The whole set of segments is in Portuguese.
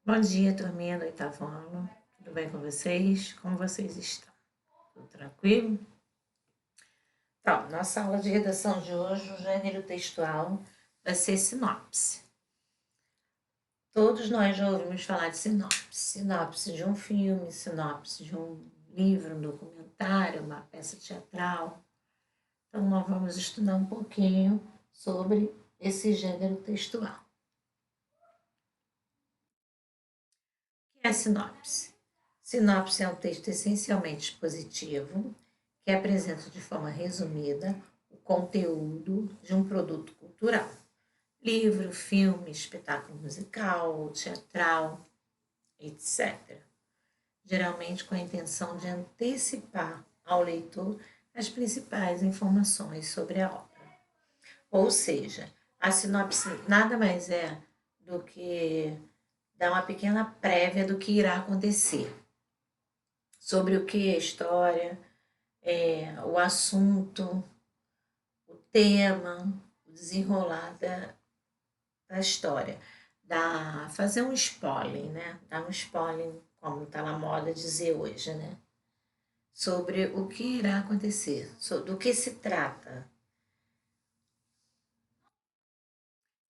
Bom dia, turminha do oitavo ano. Tudo bem com vocês? Como vocês estão? Tudo tranquilo? Então, nossa aula de redação de hoje, o gênero textual vai ser sinopse. Todos nós já ouvimos falar de sinopse. Sinopse de um filme, sinopse de um livro, um documentário, uma peça teatral. Então, nós vamos estudar um pouquinho sobre esse gênero textual. O que é sinopse? Sinopse é um texto essencialmente expositivo que apresenta de forma resumida o conteúdo de um produto cultural. Livro, filme, espetáculo musical, teatral, etc. Geralmente com a intenção de antecipar ao leitor as principais informações sobre a obra. Ou seja, a sinopse nada mais é do que dar uma pequena prévia do que irá acontecer, sobre o que é a história, o assunto, o tema, o desenrolar da história. Fazer um spoiler, né? Dar um spoiler, como está na moda dizer hoje, né? Sobre o que irá acontecer, do que se trata.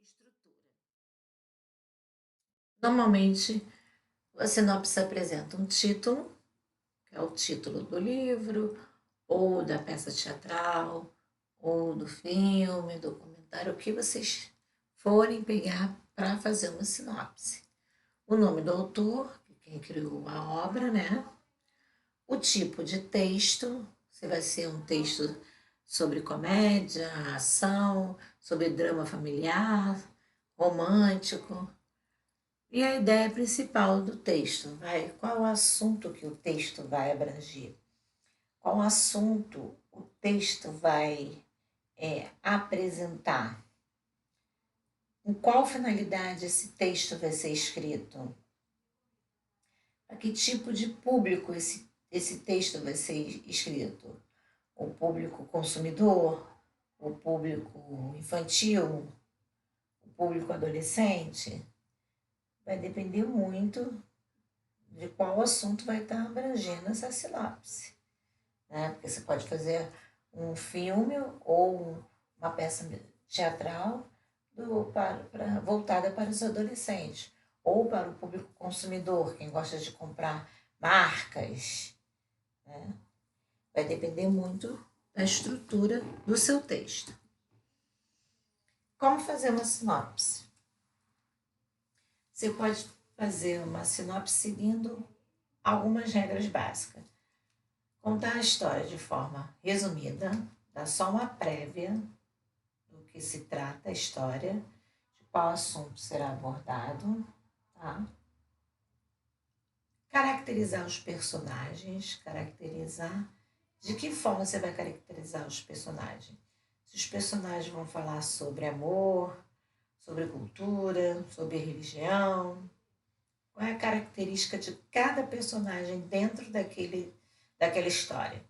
Estrutura. Normalmente, a sinopse apresenta um título, que é o título do livro, ou da peça teatral, ou do filme, documentário, o que vocês forem pegar para fazer uma sinopse. O nome do autor, quem criou a obra, né? O tipo de texto, se vai ser um texto sobre comédia, ação, sobre drama familiar, romântico. E a ideia principal do texto, qual o assunto que o texto vai abranger? Qual assunto o texto vai apresentar? Com qual finalidade esse texto vai ser escrito? Para que tipo de público esse texto vai ser escrito? O público consumidor? O público infantil? O público adolescente? Vai depender muito de qual assunto vai estar abrangendo essa sinopse. Né? Porque você pode fazer um filme ou uma peça teatral voltada para os adolescentes, ou para o público consumidor, quem gosta de comprar marcas. Né? Vai depender muito da estrutura do seu texto. Como fazer uma sinopse? Você pode fazer uma sinopse seguindo algumas regras básicas. Contar a história de forma resumida, dar só uma prévia do que se trata a história, de qual assunto será abordado, tá? Caracterizar os personagens, de que forma você vai caracterizar os personagens. Se os personagens vão falar sobre amor, sobre cultura, sobre religião, qual é a característica de cada personagem dentro daquela história.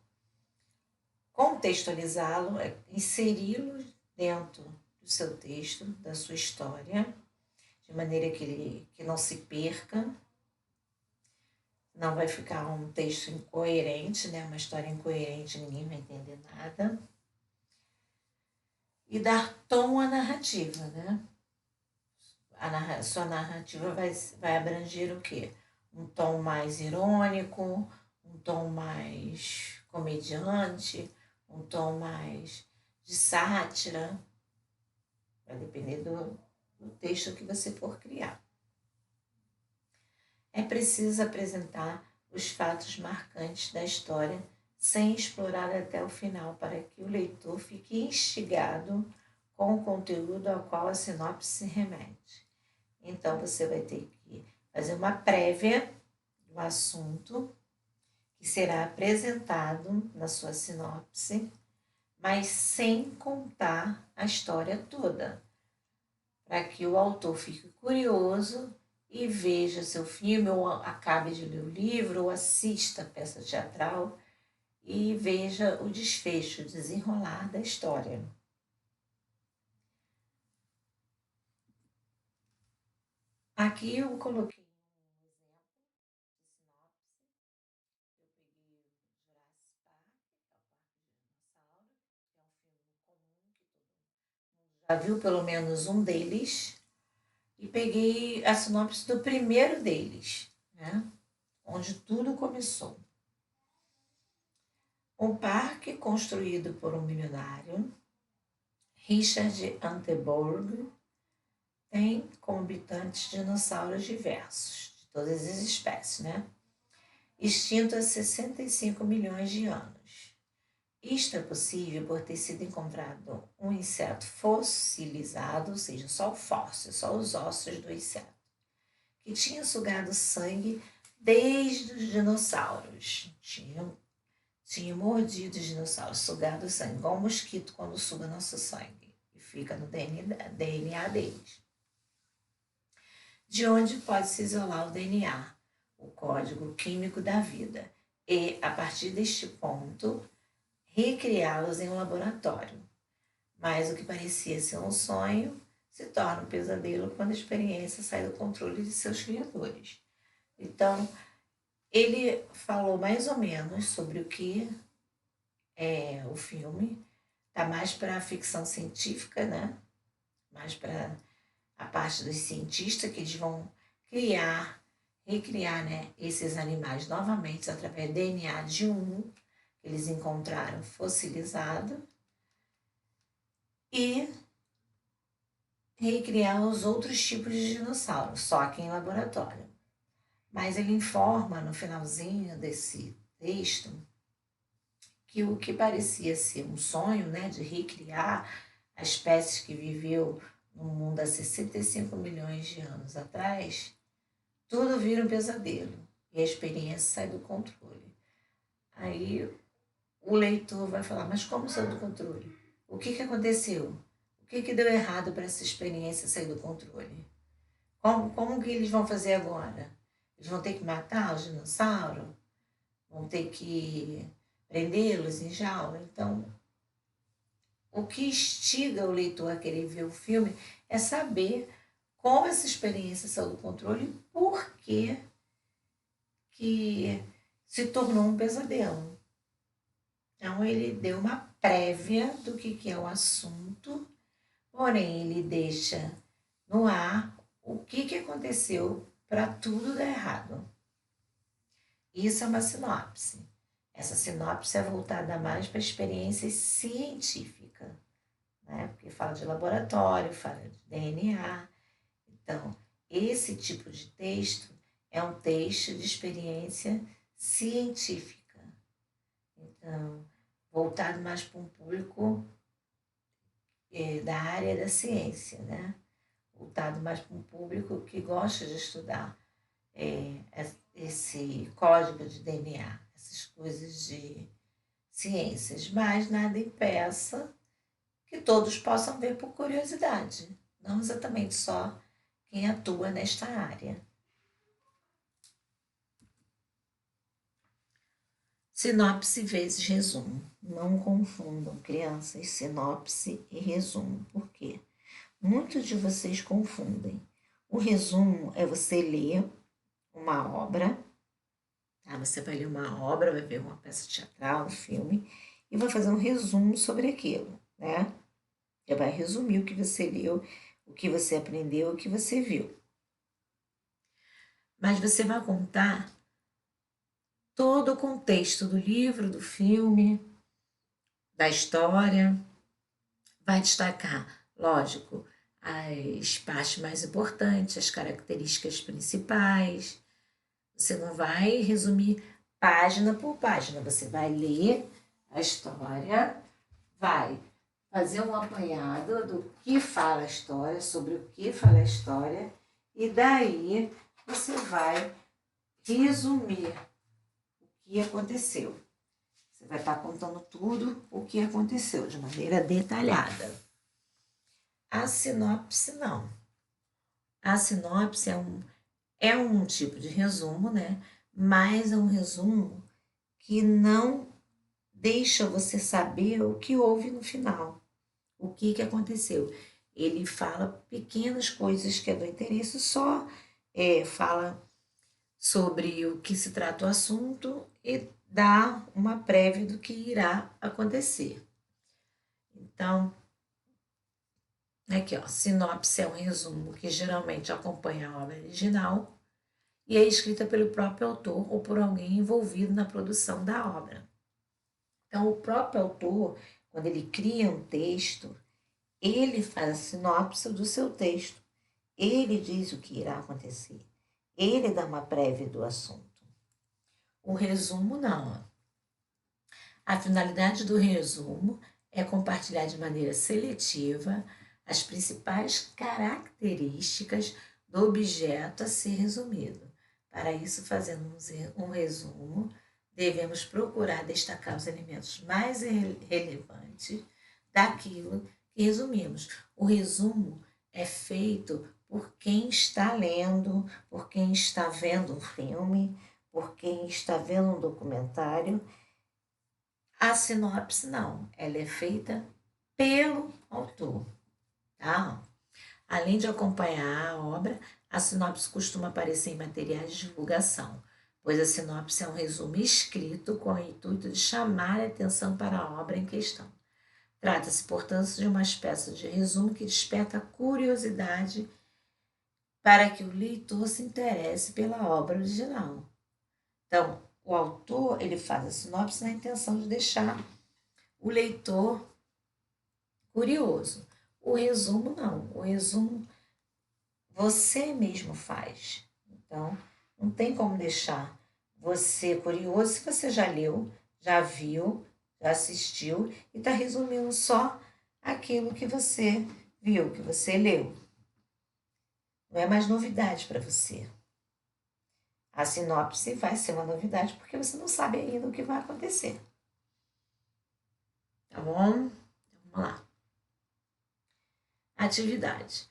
Contextualizá-lo, inseri-lo dentro do seu texto, da sua história, de maneira que não se perca, não vai ficar um texto incoerente, né? Uma história incoerente, ninguém vai entender nada. E dar tom à narrativa, né? Sua narrativa vai abranger o quê? Um tom mais irônico, um tom mais comediante, um tom mais de sátira. Vai depender do texto que você for criar. É preciso apresentar os fatos marcantes da história sem explorar até o final, para que o leitor fique instigado com o conteúdo ao qual a sinopse se remete. Então, você vai ter que fazer uma prévia do assunto que será apresentado na sua sinopse, mas sem contar a história toda, para que o autor fique curioso e veja seu filme, ou acabe de ler o livro, ou assista a peça teatral e veja o desfecho, o desenrolar da história. Aqui eu coloquei viu pelo menos um deles e peguei a sinopse do primeiro deles, né? Onde tudo começou. Um parque construído por um milionário, Richard Attenborough, tem como habitantes dinossauros diversos, de todas as espécies, né? Extinto há 65 milhões de anos. Isto é possível por ter sido encontrado um inseto fossilizado, ou seja, só o fóssil, só os ossos do inseto, que tinha sugado sangue desde os dinossauros. Tinha mordido os dinossauros, sugado o sangue, igual um mosquito quando suga nosso sangue, e fica no DNA deles. De onde pode se isolar o DNA, o código químico da vida, e, a partir deste ponto, recriá-los em um laboratório. Mas o que parecia ser um sonho se torna um pesadelo quando a experiência sai do controle de seus criadores. Então, ele falou mais ou menos sobre o que é o filme, está mais para a ficção científica, né? Mais para a parte dos cientistas, que eles vão recriar, né, esses animais novamente através do DNA de um que eles encontraram fossilizado e recriar os outros tipos de dinossauros, só que em laboratório. Mas ele informa no finalzinho desse texto que o que parecia ser um sonho, né, de recriar a espécie que viveu no mundo há 65 milhões de anos atrás, tudo vira um pesadelo e a experiência sai do controle. Aí o leitor vai falar, mas como saiu do controle? O que aconteceu? O que deu errado para essa experiência sair do controle? Como que eles vão fazer agora? Eles vão ter que matar os dinossauros? Vão ter que prendê-los em jaula? Então, o que instiga o leitor a querer ver o filme é saber como essa experiência saiu do controle e por que se tornou um pesadelo. Então, ele deu uma prévia do que é o assunto, porém, ele deixa no ar o que aconteceu para tudo dar errado. Isso é uma sinopse. Essa sinopse é voltada mais para experiências científicas, né? Porque fala de laboratório, fala de DNA. Então, esse tipo de texto é um texto de experiência científica. Então, voltado mais para um público da área da ciência, né? Voltado mais para um público que gosta de estudar esse código de DNA, essas coisas de ciências, mas nada impeça que todos possam ver por curiosidade, não exatamente só quem atua nesta área. Sinopse vezes resumo. Não confundam, crianças, sinopse e resumo. Por quê? Muitos de vocês confundem. O resumo é você ler uma obra, tá? Você vai ler uma obra, vai ver uma peça teatral, um filme, e vai fazer um resumo sobre aquilo, né? Você vai resumir o que você leu, o que você aprendeu, o que você viu. Mas você vai contar todo o contexto do livro, do filme, da história, vai destacar, lógico, as partes mais importantes, as características principais. Você não vai resumir página por página, você vai ler a história, vai fazer um apanhado do que fala a história, sobre o que fala a história, e daí você vai resumir o que aconteceu. Você vai estar contando tudo o que aconteceu de maneira detalhada. A sinopse não. A sinopse é um tipo de resumo, né? Mas é um resumo que não deixa você saber o que houve no final, o que aconteceu. Ele fala pequenas coisas que é do interesse, só fala sobre o que se trata o assunto e dá uma prévia do que irá acontecer. Então, Aqui, ó, sinopse é um resumo que geralmente acompanha a obra original e é escrita pelo próprio autor ou por alguém envolvido na produção da obra. Então, o próprio autor, quando ele cria um texto, ele faz a sinopse do seu texto. Ele diz o que irá acontecer. Ele dá uma prévia do assunto. O resumo, não. A finalidade do resumo é compartilhar de maneira seletiva as principais características do objeto a ser resumido. Para isso, fazendo um resumo, devemos procurar destacar os elementos mais relevantes daquilo que resumimos. O resumo é feito por quem está lendo, por quem está vendo um filme, por quem está vendo um documentário. A sinopse não, ela é feita pelo autor, tá? Além de acompanhar a obra, a sinopse costuma aparecer em materiais de divulgação, pois a sinopse é um resumo escrito com o intuito de chamar a atenção para a obra em questão. Trata-se, portanto, de uma espécie de resumo que desperta curiosidade para que o leitor se interesse pela obra original. Então, o autor ele faz a sinopse na intenção de deixar o leitor curioso. O resumo não. O resumo você mesmo faz. Então, não tem como deixar você curioso se você já leu, já viu, já assistiu e está resumindo só aquilo que você viu, que você leu. Não é mais novidade para você. A sinopse vai ser uma novidade porque você não sabe ainda o que vai acontecer. Tá bom? Então, vamos lá. Atividade.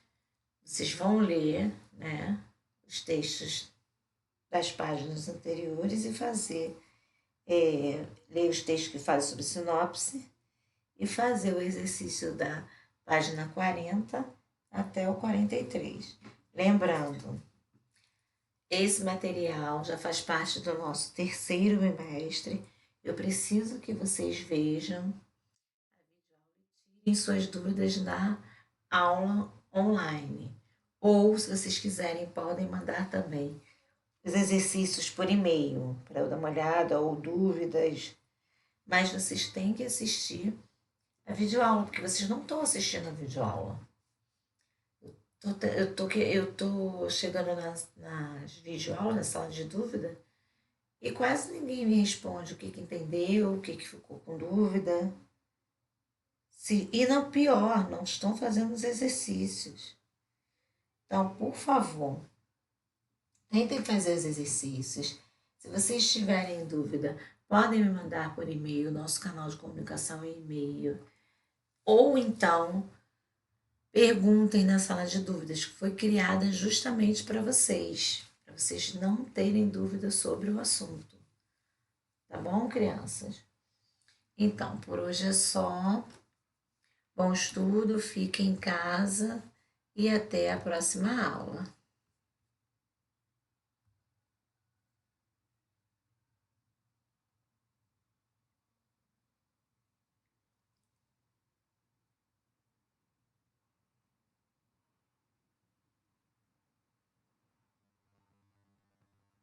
Vocês vão ler, né, os textos das páginas anteriores e fazer, ler os textos que fazem sobre sinopse e fazer o exercício da página 40 até o 43. Lembrando, esse material já faz parte do nosso terceiro bimestre. Eu preciso que vocês vejam e tirem suas dúvidas na aula online. Ou, se vocês quiserem, podem mandar também os exercícios por e-mail, para eu dar uma olhada, ou dúvidas. Mas vocês têm que assistir a videoaula, porque vocês não estão assistindo a videoaula. Eu tô chegando nas videoaulas, na sala de dúvida, e quase ninguém me responde o que entendeu, o que ficou com dúvida. E não pior, não estão fazendo os exercícios. Então, por favor, tentem fazer os exercícios. Se vocês tiverem dúvida, podem me mandar por e-mail, nosso canal de comunicação é e-mail. Ou então, perguntem na sala de dúvidas, que foi criada justamente para vocês não terem dúvida sobre o assunto. Tá bom, crianças? Então, por hoje é só. Bom estudo, fiquem em casa e até a próxima aula.